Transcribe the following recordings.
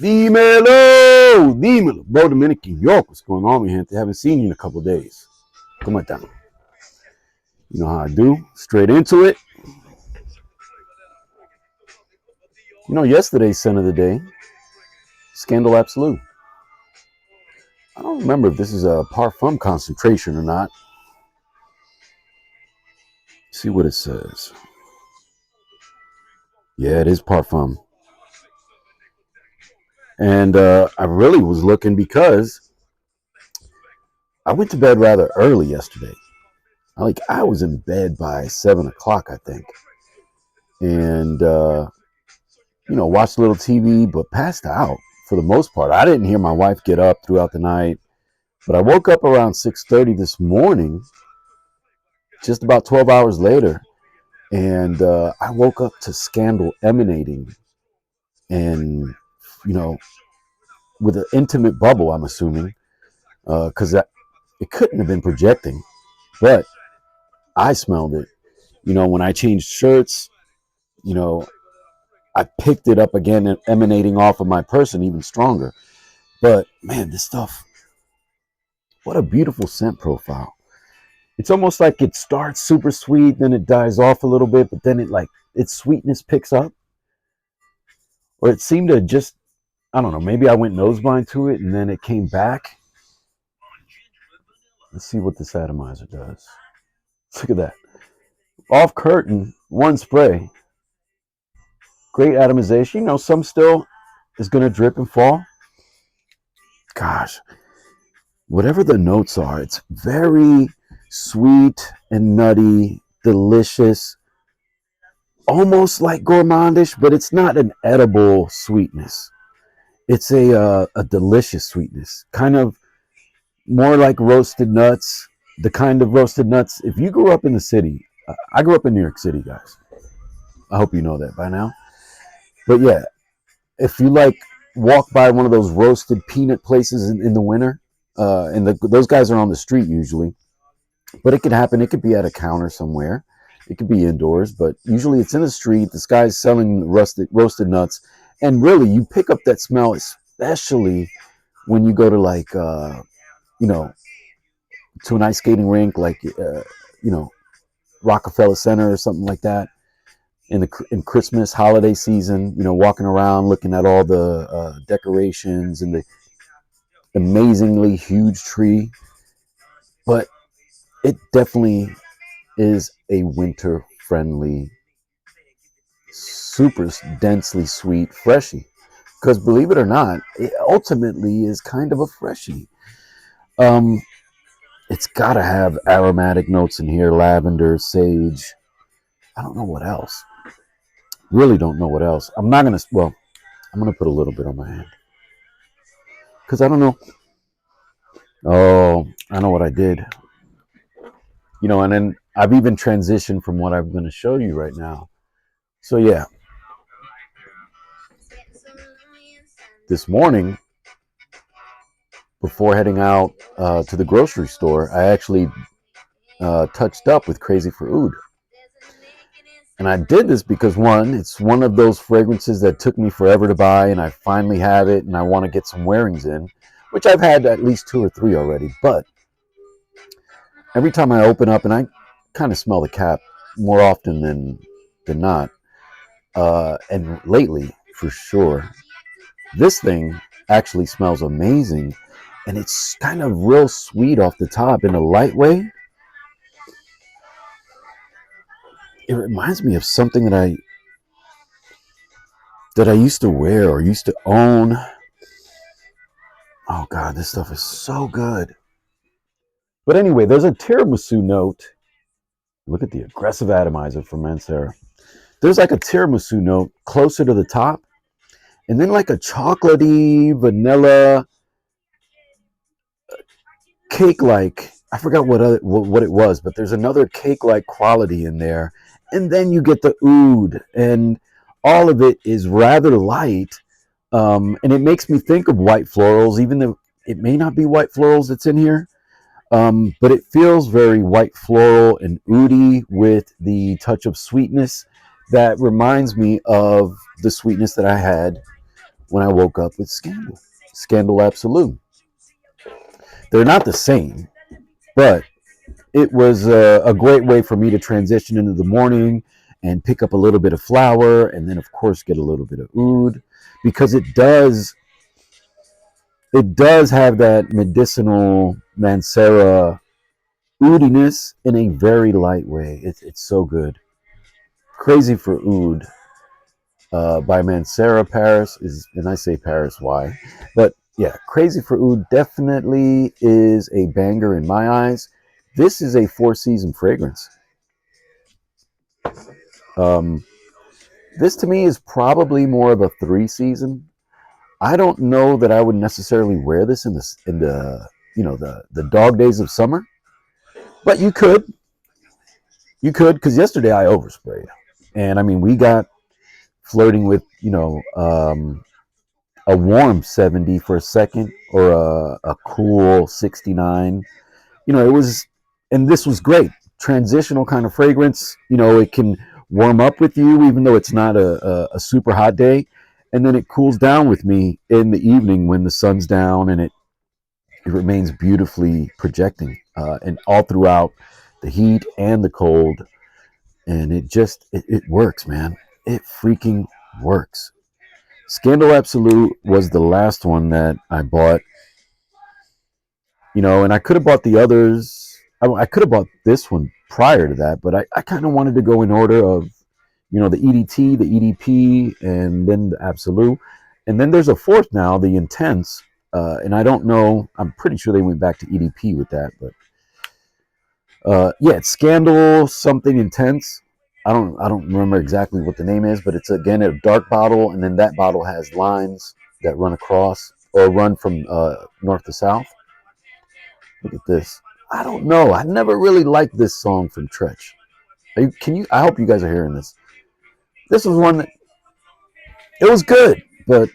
Dímelo. Bro, Dominican York, what's going on, man? I haven't seen you in a couple of days. Come on down. You know how I do. Straight into it. You know, yesterday's scent of the day, Scandal Absolu. I don't remember if this is a parfum concentration or not. See what it says. Yeah, it is parfum. And I really was looking because I went to bed rather early yesterday. I was in bed by 7 o'clock, I think. And, watched a little TV, but passed out for the most part. I didn't hear my wife get up throughout the night, but I woke up around 6:30 this morning, just about 12 hours later, and I woke up to Scandal emanating, and, with an intimate bubble, I'm assuming, because it couldn't have been projecting, but I smelled it. When I changed shirts, I picked it up again and emanating off of my person even stronger. But man, this stuff, what a beautiful scent profile. It's almost like it starts super sweet, then it dies off a little bit, but then its sweetness picks up. Or it seemed to just, I don't know, maybe I went nose blind to it and then it came back. Let's see what this atomizer does. Look at that. Off curtain, one spray. Great atomization. Some still is going to drip and fall. Gosh, whatever the notes are, it's very sweet and nutty, delicious, almost like gourmandish, but it's not an edible sweetness. It's a delicious sweetness, kind of more like roasted nuts, the kind of roasted nuts. If you grew up in the city, I grew up in New York City, guys. I hope you know that by now. But yeah, if you walk by one of those roasted peanut places in the winter, and those guys are on the street usually, but it could happen. It could be at a counter somewhere. It could be indoors, but usually it's in the street. This guy's selling roasted nuts, and really you pick up that smell, especially when you go to to an ice skating rink, Rockefeller Center or something like that. In Christmas holiday season, walking around looking at all the decorations and the amazingly huge tree. But it definitely is a winter friendly, super densely sweet freshie. Because believe it or not, it ultimately is kind of a freshie. It's got to have aromatic notes in here, lavender, sage. I don't know what else. Really don't know what else. I'm going to put a little bit on my hand. Because I don't know. Oh, I know what I did. And then I've even transitioned from what I'm going to show you right now. So yeah. This morning, before heading out to the grocery store, I actually touched up with Crazy for Oud. And I did this because, one, it's one of those fragrances that took me forever to buy, and I finally have it, and I want to get some wearings in, which I've had at least 2 or 3 already. But every time I open up, and I kind of smell the cap more often than not, and lately, for sure, this thing actually smells amazing, and it's kind of real sweet off the top in a light way. It reminds me of something that I used to wear or used to own. Oh God, this stuff is so good. But anyway, there's a tiramisu note. Look at the aggressive atomizer from Mancera. There's a tiramisu note closer to the top, and then a chocolatey vanilla cake-like. I forgot what it was, but there's another cake-like quality in there. And then you get the oud, and all of it is rather light, and it makes me think of white florals, even though it may not be white florals that's in here, but it feels very white floral and oudy with the touch of sweetness that reminds me of the sweetness that I had when I woke up with Scandal Absolu. They're not the same, but it was a great way for me to transition into the morning and pick up a little bit of flower, and then of course get a little bit of oud, because it does have that medicinal Mancera oudiness in a very light way. It's so good. Crazy for Oud by Mancera Paris is, and I say Paris, why? But yeah, Crazy for Oud definitely is a banger in my eyes. This is a 4-season fragrance. This to me is probably more of a 3-season. I don't know that I would necessarily wear this in the the dog days of summer, but you could, because yesterday I oversprayed, and I mean we got flirting with a warm 70 for a second, or a cool 69. It was, and this was great. Transitional kind of fragrance. It can warm up with you even though it's not a super hot day, and then it cools down with me in the evening when the sun's down, and it remains beautifully projecting, and all throughout the heat and the cold. And it works, man. It freaking works. Scandal Absolu was the last one that I bought, and I could have bought the others. I could have bought this one prior to that, but I kind of wanted to go in order of, the EDT, the EDP, and then the Absolu. And then there's a fourth now, the Intense. And I don't know, I'm pretty sure they went back to EDP with that, but yeah, it's Scandal something Intense. I don't remember exactly what the name is, but it's again a dark bottle, and then that bottle has lines that run across or run from north to south. Look at this. I don't know. I never really liked this song from Tretch. I hope you guys are hearing this. This was one that, it was good, but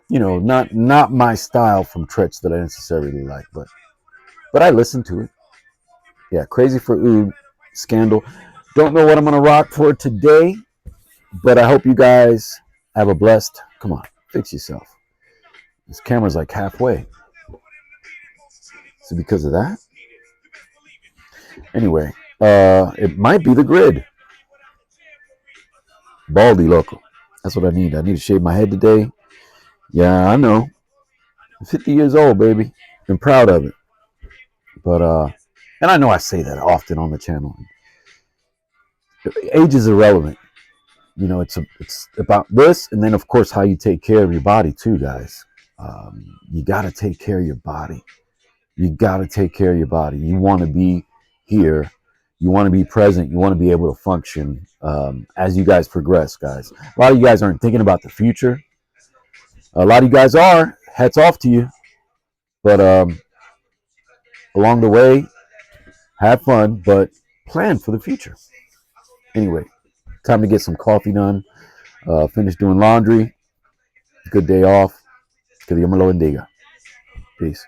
not my style from Tretch that I necessarily like. But I listened to it. Yeah, Crazy for Oud, Scandal. Don't know what I'm gonna rock for today, but I hope you guys have a blessed. Come on, fix yourself. This camera's like halfway. Is it because of that? Anyway, it might be the grid. Baldy loco. That's what I need. I need to shave my head today. Yeah, I know. I'm 50 years old, baby. I'm proud of it. But and I know I say that often on the channel. Age is irrelevant. It's about this, and then of course how you take care of your body too, guys. You got to take care of your body. You got to take care of your body. You want to be here. You want to be present. You want to be able to function as you guys progress, guys. A lot of you guys aren't thinking about the future. A lot of you guys are. Hats off to you. But along the way, have fun, but plan for the future. Anyway, time to get some coffee done. Finish doing laundry. Good day off. Que Dios me lo bendiga. Peace.